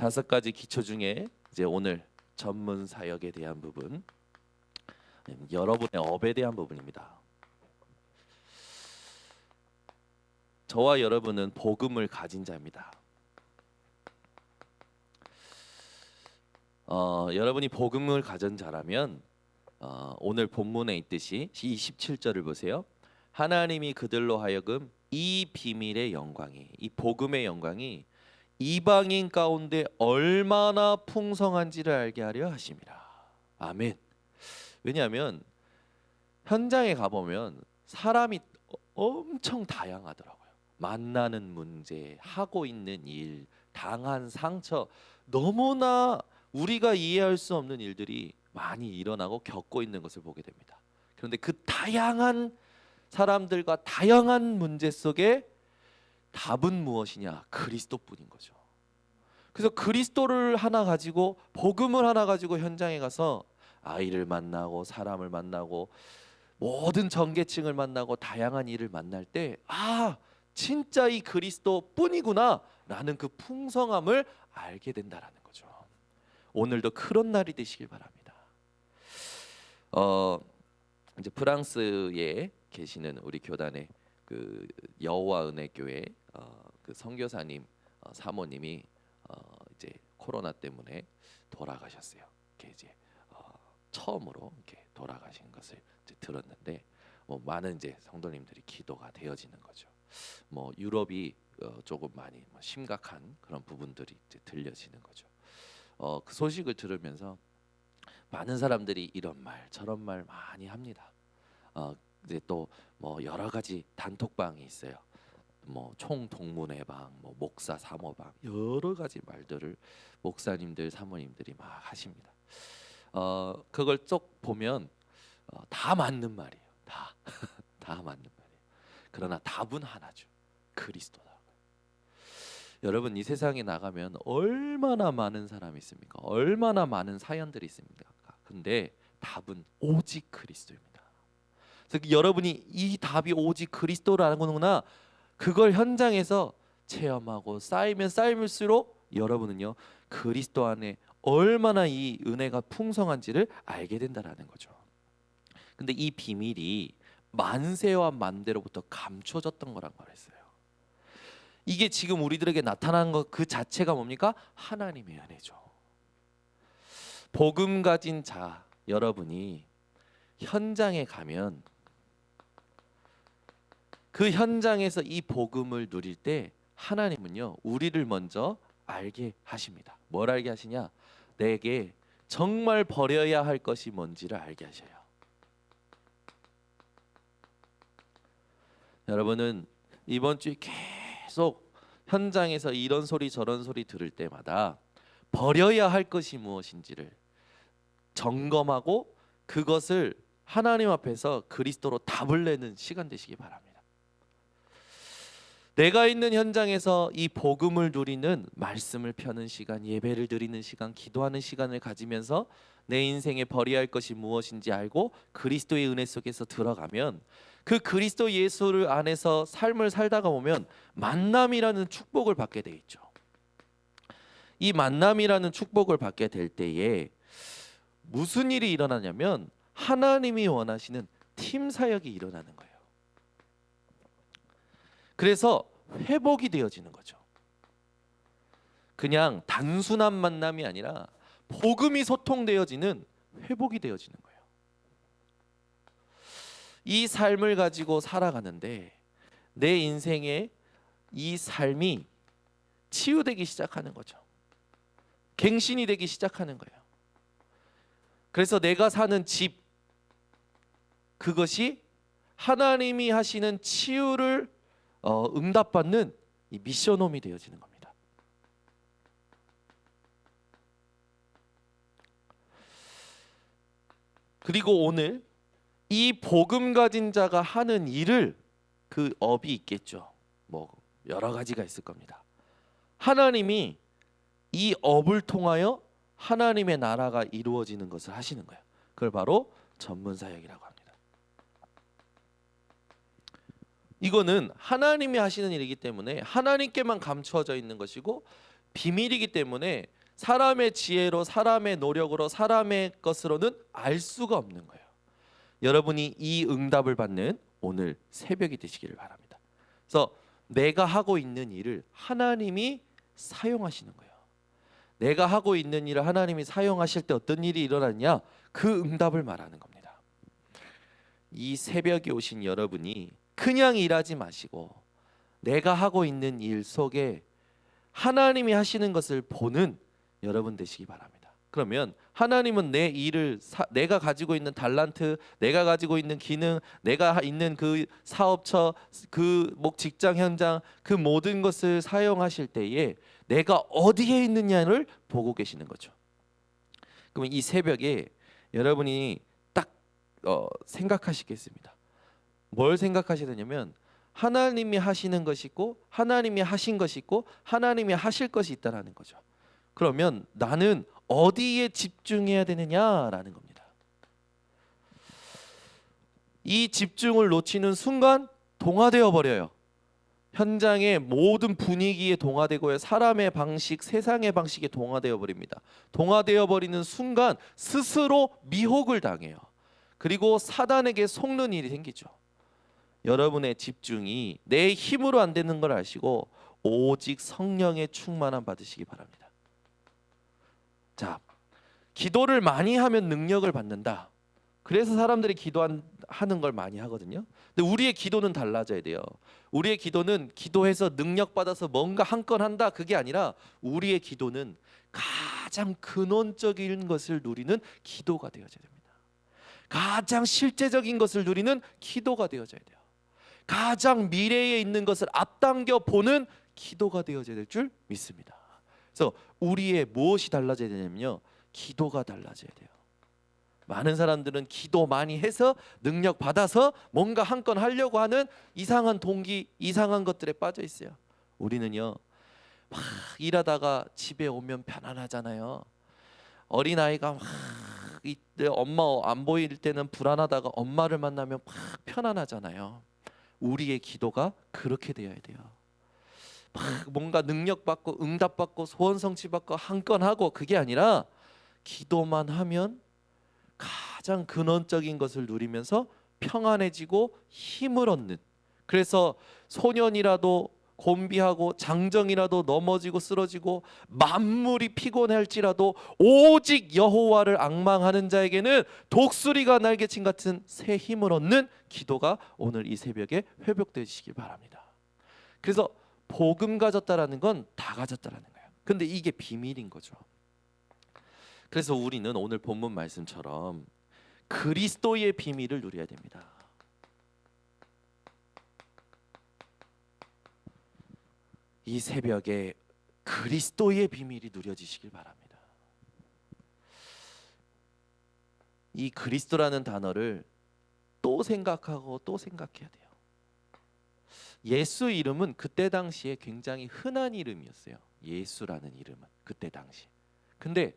5가지 기초 중에 이제 오늘 전문 사역에 대한 부분, 여러분의 업에 대한 부분입니다. 저와 여러분은 복음을 가진 자입니다. 여러분이 복음을 가진 자라면 오늘 본문에 있듯이 27절을 보세요. 하나님이 그들로 하여금 이 비밀의 영광이, 이 복음의 영광이 이방인 가운데 얼마나 풍성한지를 알게 하려 하심이라. 아멘. 왜냐하면 현장에 가보면 사람이 엄청 다양하더라고요. 만나는 문제, 하고 있는 일, 당한 상처, 너무나 우리가 이해할 수 없는 일들이 많이 일어나고 겪고 있는 것을 보게 됩니다. 그런데 그 다양한 사람들과 다양한 문제 속에 답은 무엇이냐? 그리스도뿐인 거죠. 그래서 그리스도를 하나 가지고, 복음을 하나 가지고 현장에 가서 아이를 만나고 사람을 만나고 모든 전계층을 만나고 다양한 일을 만날 때, 진짜 이 그리스도뿐이구나 라는 그 풍성함을 알게 된다라는 거죠. 오늘도 그런 날이 되시길 바랍니다. 이제 프랑스에 계시는 우리 교단의 그 여호와 은혜 교회 그 선교사님 사모님이 이제 코로나 때문에 돌아가셨어요. 이제 처음으로 이렇게 돌아가신 것을 이제 들었는데, 많은 이제 성도님들이 기도가 되어지는 거죠. 유럽이 조금 많이 심각한 그런 부분들이 이제 들려지는 거죠. 그 소식을 들으면서 많은 사람들이 이런 말 저런 말 많이 합니다. 이제 또 여러 가지 단톡방이 있어요. 총동문회방, 목사 사모방, 여러 가지 말들을 목사님들 사모님들이 막 하십니다. 그걸 쭉 보면 다 맞는 말이에요. 다 다 맞는 말이에요. 그러나 답은 하나죠. 그리스도다. 여러분, 이 세상에 나가면 얼마나 많은 사람이 있습니까? 얼마나 많은 사연들이 있습니까? 근데 답은 오직 그리스도입니다. 그래서 여러분이 이 답이 오직 그리스도라는구나, 그걸 현장에서 체험하고 쌓이면 쌓일수록 여러분은요, 그리스도 안에 얼마나 이 은혜가 풍성한지를 알게 된다라는 거죠. 근데 이 비밀이 만세와 만대로부터 감춰졌던 거란 말했어요. 이게 지금 우리들에게 나타나는 것 그 자체가 뭡니까? 하나님의 은혜죠. 복음 가진 자 여러분이 현장에 가면 그 현장에서 이 복음을 누릴 때 하나님은요, 우리를 먼저 알게 하십니다. 뭘 알게 하시냐? 내게 정말 버려야 할 것이 뭔지를 알게 하셔요. 여러분은 이번 주에 계속 현장에서 이런 소리 저런 소리 들을 때마다 버려야 할 것이 무엇인지를 점검하고 그것을 하나님 앞에서 그리스도로 답을 내는 시간 되시기 바랍니다. 내가 있는 현장에서 이 복음을 누리는, 말씀을 펴는 시간, 예배를 드리는 시간, 기도하는 시간을 가지면서 내 인생에 버려야 할 것이 무엇인지 알고 그리스도의 은혜 속에서 들어가면, 그 그리스도 예수를 안에서 삶을 살다가 보면 만남이라는 축복을 받게 돼 있죠. 이 만남이라는 축복을 받게 될 때에 무슨 일이 일어나냐면 하나님이 원하시는 팀 사역이 일어나는 거예요. 그래서 회복이 되어지는 거죠. 그냥 단순한 만남이 아니라 복음이 소통되어지는 회복이 되어지는 거예요. 이 삶을 가지고 살아가는데 내 인생에 이 삶이 치유되기 시작하는 거죠. 갱신이 되기 시작하는 거예요. 그래서 내가 사는 집, 그것이 하나님이 하시는 치유를 응답받는 이 미션홈이 되어지는 겁니다. 그리고 오늘 이 복음 가진 자가 하는 일을, 그 업이 있겠죠. 여러 가지가 있을 겁니다. 하나님이 이 업을 통하여 하나님의 나라가 이루어지는 것을 하시는 거예요. 그걸 바로 전문 사역이라고 합니다. 이거는 하나님이 하시는 일이기 때문에 하나님께만 감추어져 있는 것이고 비밀이기 때문에 사람의 지혜로, 사람의 노력으로, 사람의 것으로는 알 수가 없는 거예요. 여러분이 이 응답을 받는 오늘 새벽이 되시기를 바랍니다. 그래서 내가 하고 있는 일을 하나님이 사용하시는 거예요. 내가 하고 있는 일을 하나님이 사용하실 때 어떤 일이 일어나냐? 그 응답을 말하는 겁니다. 이 새벽에 오신 여러분이 그냥 일하지 마시고 내가 하고 있는 일 속에 하나님이 하시는 것을 보는 여러분 되시기 바랍니다. 그러면 하나님은 내 일을 내가 가지고 있는 달란트, 내가 가지고 있는 기능, 내가 있는 그 사업처, 그 직장 현장, 그 모든 것을 사용하실 때에 내가 어디에 있느냐를 보고 계시는 거죠. 그러면 이 새벽에 여러분이 딱 생각하시겠습니다. 뭘 생각하시느냐면 하나님이 하시는 것이 있고 하나님이 하신 것이 있고 하나님이 하실 것이 있다라는 거죠. 그러면 나는 어디에 집중해야 되느냐라는 겁니다. 이 집중을 놓치는 순간 동화되어 버려요. 현장의 모든 분위기에 동화되고요. 사람의 방식, 세상의 방식에 동화되어 버립니다. 동화되어 버리는 순간 스스로 미혹을 당해요. 그리고 사단에게 속는 일이 생기죠. 여러분의 집중이 내 힘으로 안 되는 걸 아시고 오직 성령의 충만함 받으시기 바랍니다. 자, 기도를 많이 하면 능력을 받는다. 그래서 사람들이 기도하는 걸 많이 하거든요. 근데 우리의 기도는 달라져야 돼요. 우리의 기도는 기도해서 능력 받아서 뭔가 한 건 한다, 그게 아니라 우리의 기도는 가장 근원적인 것을 누리는 기도가 되어져야 됩니다. 가장 실제적인 것을 누리는 기도가 되어져야 돼요. 가장 미래에 있는 것을 앞당겨 보는 기도가 되어져야 될 줄 믿습니다. 그래서 우리의 무엇이 달라져야 되냐면요, 기도가 달라져야 돼요. 많은 사람들은 기도 많이 해서 능력 받아서 뭔가 한 건 하려고 하는 이상한 동기, 이상한 것들에 빠져 있어요. 우리는요, 막 일하다가 집에 오면 편안하잖아요. 어린아이가 막 이때 엄마 안 보일 때는 불안하다가 엄마를 만나면 막 편안하잖아요. 우리의 기도가 그렇게 되어야 돼요. 막 뭔가 능력 받고 응답 받고 소원 성취 받고 한 건 하고, 그게 아니라 기도만 하면 가장 근원적인 것을 누리면서 평안해지고 힘을 얻는, 그래서 소년이라도 곤비하고 장정이라도 넘어지고 쓰러지고 만물이 피곤할지라도 오직 여호와를 앙망하는 자에게는 독수리가 날개친 같은 새 힘을 얻는 기도가 오늘 이 새벽에 회복되시기 바랍니다. 그래서 복음 가졌다라는 건 다 가졌다라는 거예요. 근데 이게 비밀인 거죠. 그래서 우리는 오늘 본문 말씀처럼 그리스도의 비밀을 누려야 됩니다. 이 새벽에 그리스도의 비밀이 누려지시길 바랍니다. 이 그리스도라는 단어를 또 생각하고 또 생각해야 돼요. 예수 이름은 그때 당시에 굉장히 흔한 이름이었어요. 예수라는 이름은 그때 당시. 근데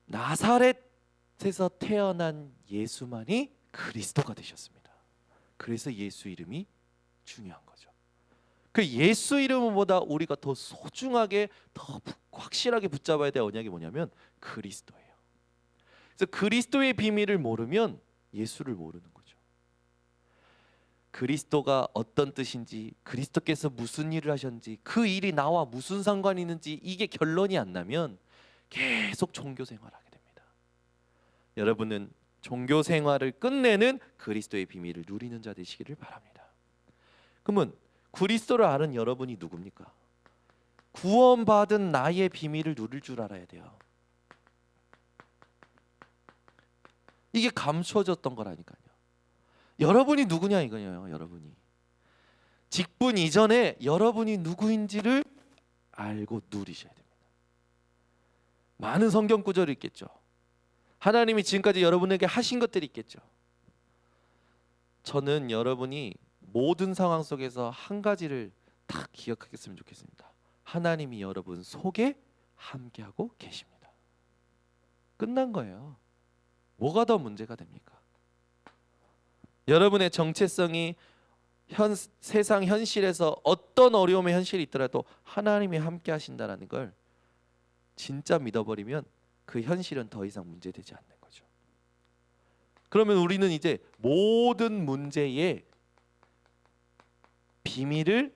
나사렛에서 태어난 예수만이 그리스도가 되셨습니다. 그래서 예수 이름이 중요한 거죠. 그 예수 이름보다 우리가 더 소중하게, 더 확실하게 붙잡아야 될 언약이 뭐냐면 그리스도예요. 그래서 그리스도의 비밀을 모르면 예수를 모르는 거죠. 그리스도가 어떤 뜻인지, 그리스도께서 무슨 일을 하셨는지, 그 일이 나와 무슨 상관이 있는지 이게 결론이 안 나면 계속 종교 생활하게 됩니다. 여러분은 종교 생활을 끝내는 그리스도의 비밀을 누리는 자 되시기를 바랍니다. 그러면 그리스도를 아는 여러분이 누굽니까? 구원받은 나의 비밀을 누릴 줄 알아야 돼요. 이게 감춰졌던 거라니까요. 여러분이 누구냐 이거예요. 여러분이 직분 이전에 여러분이 누구인지를 알고 누리셔야 됩니다. 많은 성경 구절이 있겠죠. 하나님이 지금까지 여러분에게 하신 것들이 있겠죠. 저는 여러분이 모든 상황 속에서 한 가지를 딱 기억하겠으면 좋겠습니다. 하나님이 여러분 속에 함께하고 계십니다. 끝난 거예요. 뭐가 더 문제가 됩니까? 여러분의 정체성이 세상 현실에서 어떤 어려움의 현실이 있더라도 하나님이 함께 하신다는 걸 진짜 믿어버리면 그 현실은 더 이상 문제되지 않는 거죠. 그러면 우리는 이제 모든 문제의 비밀을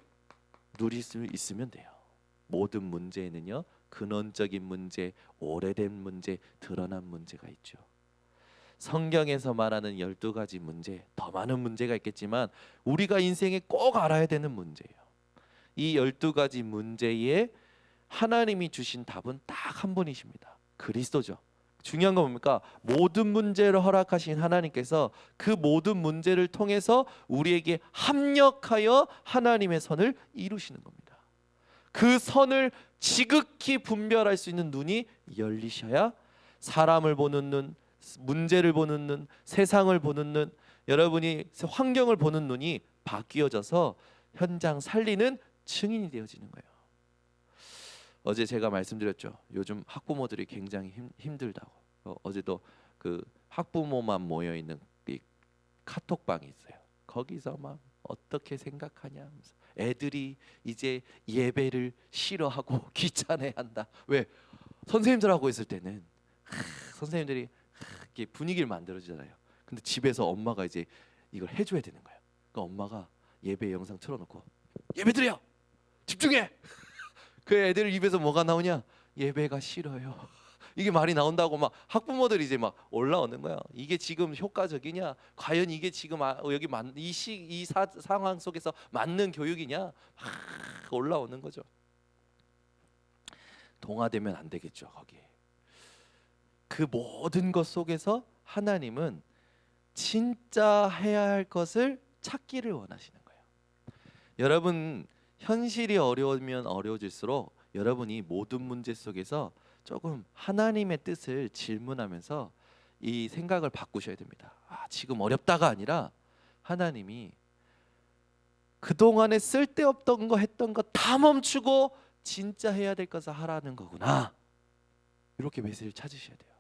누릴 수 있으면 돼요. 모든 문제에는요, 근원적인 문제, 오래된 문제, 드러난 문제가 있죠. 성경에서 말하는 12가지 문제, 더 많은 문제가 있겠지만 우리가 인생에 꼭 알아야 되는 문제예요. 이 12가지 문제에 하나님이 주신 답은 딱 한 분이십니다. 그리스도죠. 중요한 건 뭡니까? 모든 문제를 허락하신 하나님께서 그 모든 문제를 통해서 우리에게 합력하여 하나님의 선을 이루시는 겁니다. 그 선을 지극히 분별할 수 있는 눈이 열리셔야 사람을 보는 눈, 문제를 보는 눈, 세상을 보는 눈, 여러분이 환경을 보는 눈이 바뀌어져서 현장 살리는 증인이 되어지는 거예요. 어제 제가 말씀드렸죠. 요즘 학부모들이 굉장히 힘들다고. 어제도 그 학부모만 모여 있는 이 카톡방이 있어요. 거기서 막 어떻게 생각하냐 하면서 애들이 이제 예배를 싫어하고 귀찮아한다. 왜? 선생님들하고 있을 때는 선생님들이 이렇게 분위기를 만들어주잖아요. 근데 집에서 엄마가 이제 이걸 해줘야 되는 거예요. 그러니까 엄마가 예배 영상 틀어놓고 예배 드려! 집중해! 그 애들 입에서 뭐가 나오냐? 예배가 싫어요. 이게 말이 나온다고 막 학부모들이 이제 막 올라오는 거야. 이게 지금 효과적이냐? 과연 이게 지금 여기 이 상황 속에서 맞는 교육이냐? 올라오는 거죠. 동화되면 안 되겠죠, 거기. 그 모든 것 속에서 하나님은 진짜 해야 할 것을 찾기를 원하시는 거예요. 여러분, 현실이 어려우면 어려워질수록 여러분이 모든 문제 속에서 조금 하나님의 뜻을 질문하면서 이 생각을 바꾸셔야 됩니다. 지금 어렵다가 아니라 하나님이 그동안에 쓸데없던 거 했던 거 다 멈추고 진짜 해야 될 것을 하라는 거구나. 이렇게 메시지를 찾으셔야 돼요.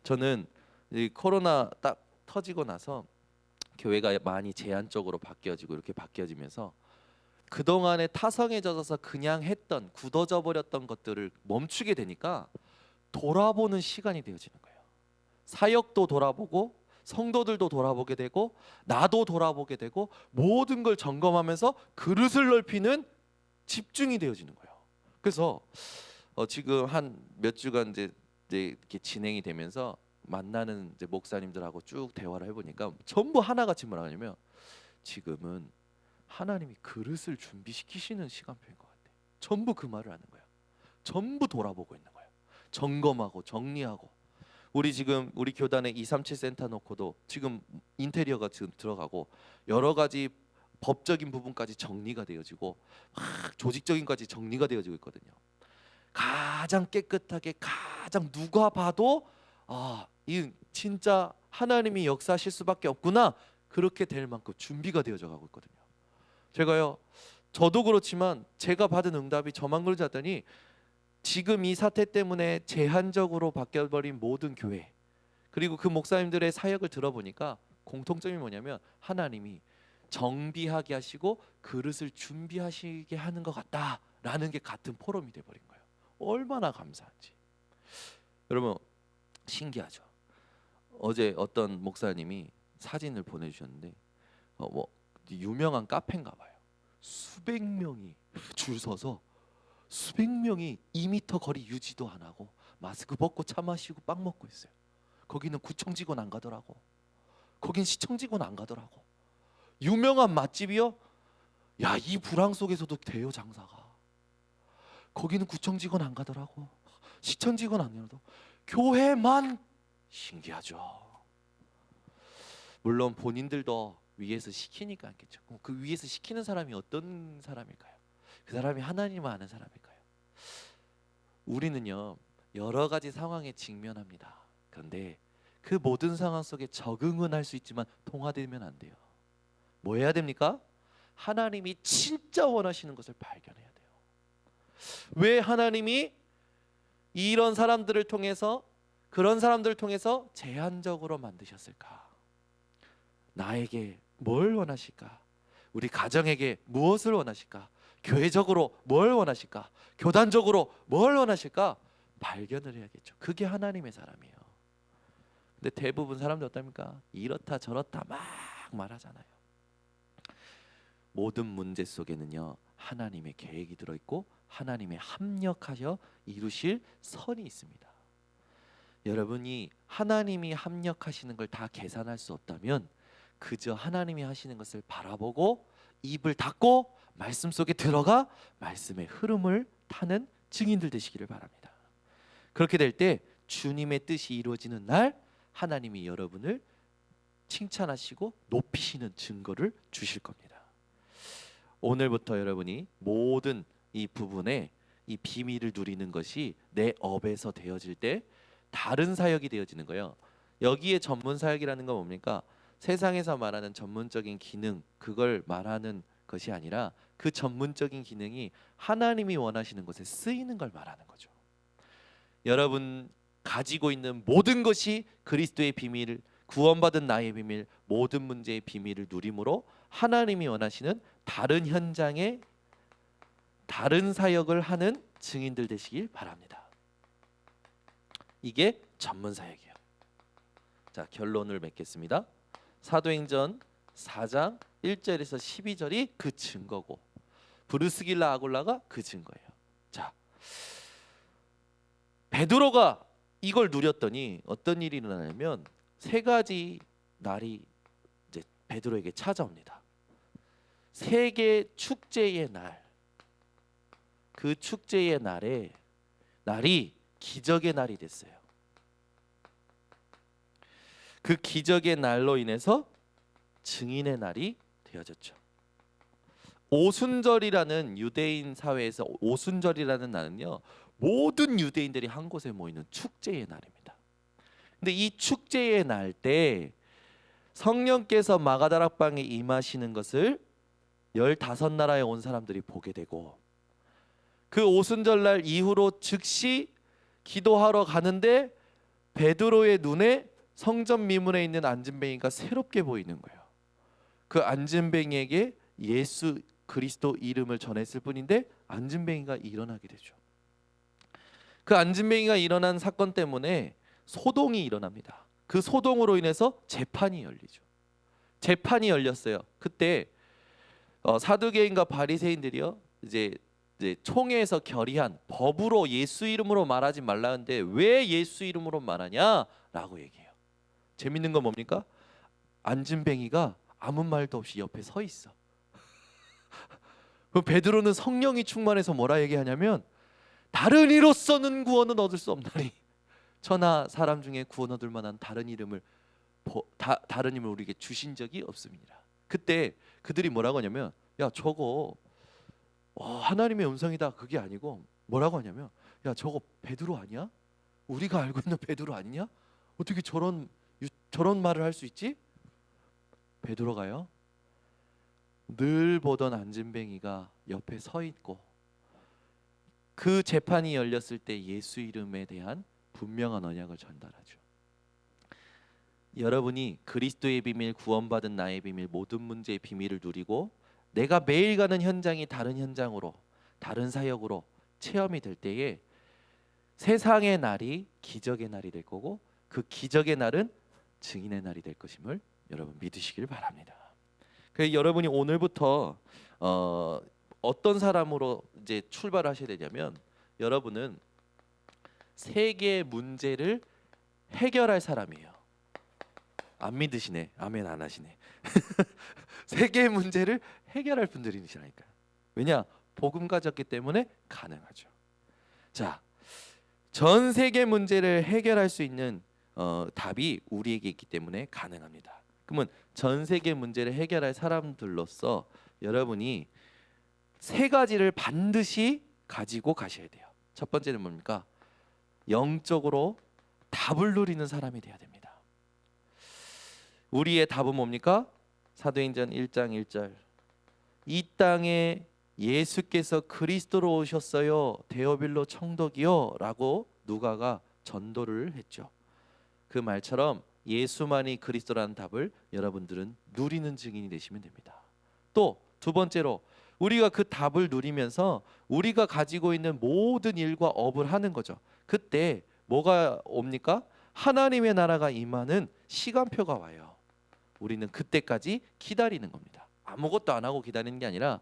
저는 이 코로나 딱 터지고 나서 교회가 많이 제한적으로 바뀌어지고 이렇게 바뀌어지면서 그동안에 타성에 젖어서 그냥 했던 굳어져 버렸던 것들을 멈추게 되니까 돌아보는 시간이 되어지는 거예요. 사역도 돌아보고 성도들도 돌아보게 되고 나도 돌아보게 되고 모든 걸 점검하면서 그릇을 넓히는 집중이 되어지는 거예요. 그래서 지금 한 몇 주간 이제 이렇게 진행이 되면서 만나는 이제 목사님들하고 쭉 대화를 해보니까 전부 하나같이 뭐라냐면 지금은 하나님이 그릇을 준비시키시는 시간표인 것 같아. 전부 그 말을 하는 거야. 전부 돌아보고 있는 거야. 점검하고 정리하고. 지금 우리 교단에 237 센터 놓고도 지금 인테리어가 지금 들어가고 여러 가지 법적인 부분까지 정리가 되어지고 조직적인까지 정리가 되어지고 있거든요. 가장 깨끗하게 가장 누가 봐도 이 진짜 하나님이 역사하실 수밖에 없구나. 그렇게 될 만큼 준비가 되어져 가고 있거든요. 저도 그렇지만 제가 받은 응답이 저만 그러지 않더니 지금 이 사태 때문에 제한적으로 바뀌어버린 모든 교회 그리고 그 목사님들의 사역을 들어보니까 공통점이 뭐냐면 하나님이 정비하게 하시고 그릇을 준비하시게 하는 것 같다라는 게 같은 포럼이 돼버린 거예요. 얼마나 감사한지. 여러분 신기하죠. 어제 어떤 목사님이 사진을 보내주셨는데 유명한 카페인가 봐요. 수백 명이 줄 서서 수백 명이 2m 거리 유지도 안 하고 마스크 벗고 차 마시고 빵 먹고 있어요. 거기는 구청 직원 안 가더라고. 거긴 시청 직원 안 가더라고. 유명한 맛집이요? 야, 이 불황 속에서도 돼요 장사가. 거기는 구청 직원 안 가더라고. 시청 직원 안 가더라고. 교회만. 신기하죠. 물론 본인들도 위에서 시키니까 않겠죠. 그 위에서 시키는 사람이 어떤 사람일까요? 그 사람이 하나님을 아는 사람일까요? 우리는요 여러 가지 상황에 직면합니다. 그런데 그 모든 상황 속에 적응은 할 수 있지만 통화되면 안 돼요. 뭐 해야 됩니까? 하나님이 진짜 원하시는 것을 발견해야 돼요. 왜 하나님이 이런 사람들을 통해서 그런 사람들을 통해서 제한적으로 만드셨을까? 나에게 뭘 원하실까? 우리 가정에게 무엇을 원하실까? 교회적으로 뭘 원하실까? 교단적으로 뭘 원하실까? 발견을 해야겠죠. 그게 하나님의 사람이에요. 근데 대부분 사람들 어떻습니까? 이렇다 저렇다 막 말하잖아요. 모든 문제 속에는요, 하나님의 계획이 들어있고 하나님의 합력하여 이루실 선이 있습니다. 여러분이 하나님이 합력하시는 걸 다 계산할 수 없다면 그저 하나님이 하시는 것을 바라보고 입을 닫고 말씀 속에 들어가 말씀의 흐름을 타는 증인들 되시기를 바랍니다. 그렇게 될 때 주님의 뜻이 이루어지는 날 하나님이 여러분을 칭찬하시고 높이시는 증거를 주실 겁니다. 오늘부터 여러분이 모든 이 부분에 이 비밀을 누리는 것이 내 업에서 되어질 때 다른 사역이 되어지는 거예요. 여기에 전문 사역이라는 건 뭡니까? 세상에서 말하는 전문적인 기능, 그걸 말하는 것이 아니라 그 전문적인 기능이 하나님이 원하시는 것에 쓰이는 걸 말하는 거죠. 여러분 가지고 있는 모든 것이 그리스도의 비밀, 구원받은 나의 비밀, 모든 문제의 비밀을 누림으로 하나님이 원하시는 다른 현장에 다른 사역을 하는 증인들 되시길 바랍니다. 이게 전문 사역이에요. 자, 결론을 맺겠습니다. 사도행전 4장 1절에서 12절이 그 증거고 브루스길라 아굴라가 그 증거예요. 자, 베드로가 이걸 누렸더니 어떤 일이 일어나냐면 세 가지 날이 이제 베드로에게 찾아옵니다. 세계 축제의 날, 그 축제의 날이 기적의 날이 됐어요. 그 기적의 날로 인해서 증인의 날이 되어졌죠. 오순절이라는 유대인 사회에서 오순절이라는 날은요, 모든 유대인들이 한 곳에 모이는 축제의 날입니다. 근데 이 축제의 날 때 성령께서 마가다락방에 임하시는 것을 15나라에 온 사람들이 보게 되고, 그 오순절날 이후로 즉시 기도하러 가는데 베드로의 눈에 성전 미문에 있는 안진뱅이가 새롭게 보이는 거예요. 그 안진뱅이에게 예수 그리스도 이름을 전했을 뿐인데 안진뱅이가 일어나게 되죠. 그 안진뱅이가 일어난 사건 때문에 소동이 일어납니다. 그 소동으로 인해서 재판이 열리죠. 재판이 열렸어요. 그때 사두개인과 바리새인들이요, 이제 총회에서 결의한 법으로 예수 이름으로 말하지 말라는데 왜 예수 이름으로 말하냐라고 얘기해요. 재밌는 건 뭡니까? 안진뱅이가 아무 말도 없이 옆에 서 있어. 그럼 베드로는 성령이 충만해서 뭐라 얘기하냐면 다른 이로서는 구원은 얻을 수 없나니 천하 사람 중에 구원 얻을 만한 다른 이름을 우리에게 주신 적이 없습니다. 그때 그들이 뭐라고 하냐면 야 저거 하나님의 음성이다 그게 아니고 뭐라고 하냐면 야 저거 베드로 아니야? 우리가 알고 있는 베드로 아니냐? 어떻게 저런 말을 할 수 있지? 베드로가요 늘 보던 안진뱅이가 옆에 서 있고 그 재판이 열렸을 때 예수 이름에 대한 분명한 언약을 전달하죠. 여러분이 그리스도의 비밀, 구원받은 나의 비밀, 모든 문제의 비밀을 누리고 내가 매일 가는 현장이 다른 현장으로, 다른 사역으로 체험이 될 때에 세상의 날이 기적의 날이 될 거고 그 기적의 날은 증인의 날이 될 것임을 여러분 믿으시길 바랍니다. 그래서 여러분이 오늘부터 어떤 사람으로 이제 출발하셔야 되냐면 여러분은 세계의 문제를 해결할 사람이에요. 안 믿으시네. 아멘 안 하시네. 세계의 문제를 해결할 분들이시라니까요. 왜냐? 복음 가졌기 때문에 가능하죠. 자, 전 세계 문제를 해결할 수 있는 답이 우리에게 있기 때문에 가능합니다. 그러면 전 세계 문제를 해결할 사람들로서 여러분이 세 가지를 반드시 가지고 가셔야 돼요. 첫 번째는 뭡니까? 영적으로 답을 누리는 사람이 돼야 됩니다. 우리의 답은 뭡니까? 사도행전 1장 1절 이 땅에 예수께서 그리스도로 오셨어요 데오빌로 청독이요 라고 누가가 전도를 했죠. 그 말처럼 예수만이 그리스도라는 답을 여러분들은 누리는 증인이 되시면 됩니다. 또 두 번째로 우리가 그 답을 누리면서 우리가 가지고 있는 모든 일과 업을 하는 거죠. 그때 뭐가 옵니까? 하나님의 나라가 임하는 시간표가 와요. 우리는 그때까지 기다리는 겁니다. 아무것도 안 하고 기다리는 게 아니라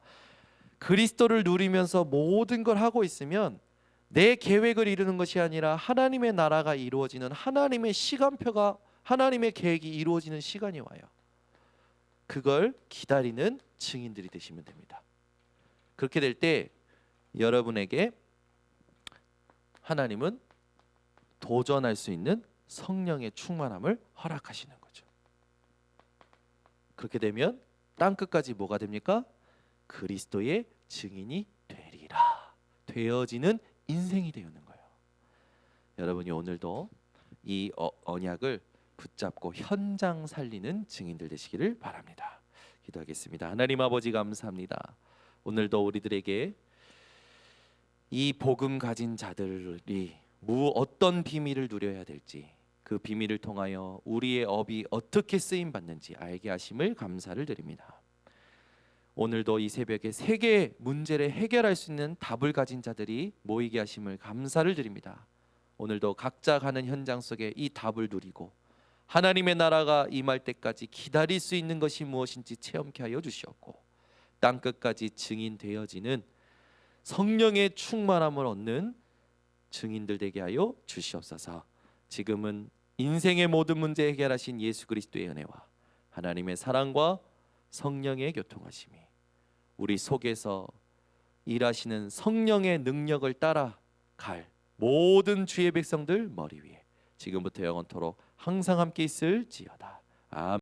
그리스도를 누리면서 모든 걸 하고 있으면 내 계획을 이루는 것이 아니라 하나님의 나라가 이루어지는 하나님의 시간표가, 하나님의 계획이 이루어지는 시간이 와요. 그걸 기다리는 증인들이 되시면 됩니다. 그렇게 될 때 여러분에게 하나님은 도전할 수 있는 성령의 충만함을 허락하시는 거죠. 그렇게 되면 땅 끝까지 뭐가 됩니까? 그리스도의 증인이 되리라. 되어지는 인생이 되는 거예요. 여러분이 오늘도 이 언약을 붙잡고 현장 살리는 증인들 되시기를 바랍니다. 기도하겠습니다. 하나님 아버지 감사합니다. 오늘도 우리들에게 이 복음 가진 자들이 어떤 비밀을 누려야 될지, 그 비밀을 통하여 우리의 업이 어떻게 쓰임 받는지 알게 하심을 감사를 드립니다. 오늘도 이 새벽에 세계의 문제를 해결할 수 있는 답을 가진 자들이 모이게 하심을 감사를 드립니다. 오늘도 각자 가는 현장 속에 이 답을 누리고 하나님의 나라가 임할 때까지 기다릴 수 있는 것이 무엇인지 체험케 하여 주시옵고, 땅 끝까지 증인되어지는 성령의 충만함을 얻는 증인들 되게 하여 주시옵소서. 지금은 인생의 모든 문제 해결하신 예수 그리스도의 은혜와 하나님의 사랑과 성령의 교통하심이 우리 속에서 일하시는 성령의 능력을 따라갈 모든 주의 백성들 머리 위에 지금부터 영원토록 항상 함께 있을지어다. 아멘.